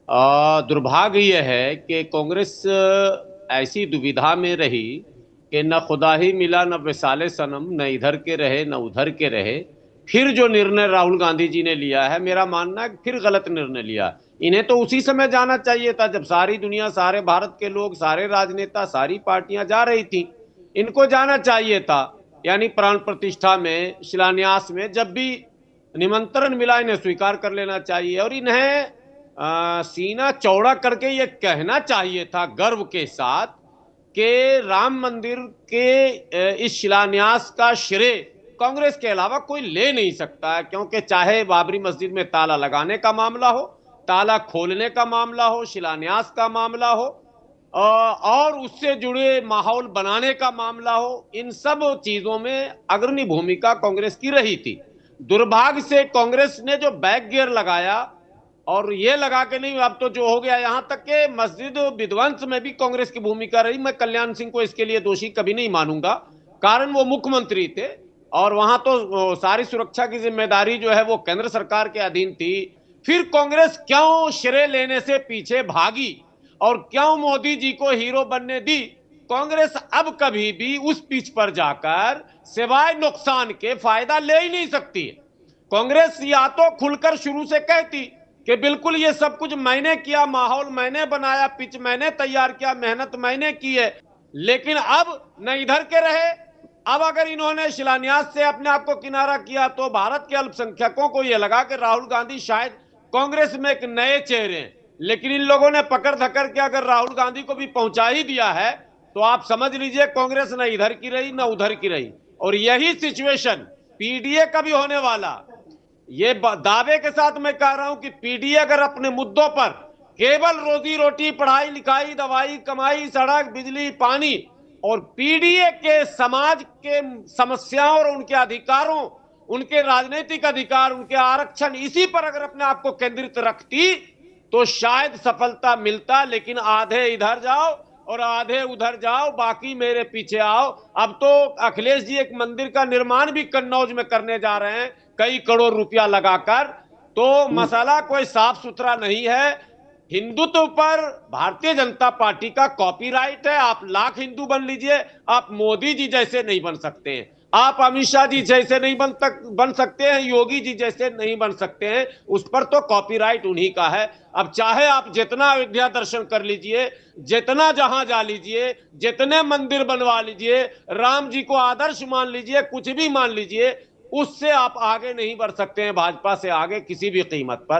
दुर्भाग्य यह है कि कांग्रेस ऐसी दुविधा में रही कि न खुदा ही मिला न विसाले सनम, न इधर के रहे न उधर के रहे। फिर जो निर्णय राहुल गांधी जी ने लिया है, मेरा मानना है फिर गलत निर्णय लिया। इन्हें तो उसी समय जाना चाहिए था जब सारी दुनिया, सारे भारत के लोग, सारे राजनेता, सारी पार्टियां जा रही थी। इनको जाना चाहिए था, यानी प्राण प्रतिष्ठा में, शिलान्यास में, जब भी निमंत्रण मिला इन्हें स्वीकार कर लेना चाहिए। और इन्हें सीना चौड़ा करके ये कहना चाहिए था गर्व के साथ कि राम मंदिर के इस शिलान्यास का श्रेय कांग्रेस के अलावा कोई ले नहीं सकता है, क्योंकि चाहे बाबरी मस्जिद में ताला लगाने का मामला हो, ताला खोलने का मामला हो, शिलान्यास का मामला हो, और उससे जुड़े माहौल बनाने का मामला हो, इन सब चीजों में अग्रणी भूमिका कांग्रेस की रही थी। दुर्भाग्य से कांग्रेस ने जो बैक गियर लगाया, और ये लगा के नहीं, अब तो जो हो गया, यहां तक के मस्जिद विध्वंस में भी कांग्रेस की भूमिका रही। मैं कल्याण सिंह को इसके लिए दोषी कभी नहीं मानूंगा, कारण वो मुख्यमंत्री थे और वहां तो सारी सुरक्षा की जिम्मेदारी जो है वो केंद्र सरकार के अधीन थी। फिर कांग्रेस क्यों श्रेय लेने से पीछे भागी और क्यों मोदी जी को हीरो बनने दी? कांग्रेस अब कभी भी उस पिच पर जाकर सिवाय नुकसान के फायदा ले ही नहीं सकती। कांग्रेस या तो खुलकर शुरू से कहती कि बिल्कुल ये सब कुछ मैंने किया, माहौल मैंने बनाया, पिच मैंने तैयार किया, मेहनत मैंने की है, लेकिन अब न इधर के रहे। अब अगर इन्होंने शिलान्यास से अपने आप को किनारा किया तो भारत के अल्पसंख्यकों को यह लगा कि राहुल गांधी शायद कांग्रेस में एक नए चेहरे हैं। लेकिन इन लोगों ने पकड़ धकड़ के अगर राहुल गांधी को भी पहुंचा ही दिया है तो आप समझ लीजिए कांग्रेस न इधर की रही न उधर की रही। और यही सिचुएशन पीडीए का भी होने वाला। ये दावे के साथ मैं कह रहा हूं कि पीडीए अगर अपने मुद्दों पर केवल रोजी रोटी, पढ़ाई लिखाई, दवाई, कमाई, सड़क, बिजली, पानी और पीडीए के समाज के समस्याओं और उनके अधिकारों, उनके राजनीतिक अधिकार, उनके आरक्षण, इसी पर अगर अपने आप को केंद्रित रखती तो शायद सफलता मिलता। लेकिन आधे इधर जाओ और आधे उधर जाओ, बाकी मेरे पीछे आओ। अब तो अखिलेश जी एक मंदिर का निर्माण भी कन्नौज में करने जा रहे हैं, कई करोड़ रुपया लगाकर। तो मसला कोई साफ सुथरा नहीं है। हिंदुत्व पर भारतीय जनता पार्टी का कॉपीराइट है। आप लाख हिंदू बन लीजिए, आप मोदी जी जैसे नहीं बन सकते हैं, आप अमित शाह जी जैसे नहीं बन सकते हैं, योगी जी जैसे नहीं बन सकते हैं। उस पर तो कॉपीराइट उन्हीं का है। अब चाहे आप जितना अयोध्या दर्शन कर लीजिए, जितना जहां जा लीजिए, जितने मंदिर बनवा लीजिए, राम जी को आदर्श मान लीजिए, कुछ भी मान लीजिए, उससे आप आगे नहीं बढ़ सकते हैं भाजपा से आगे किसी भी कीमत पर।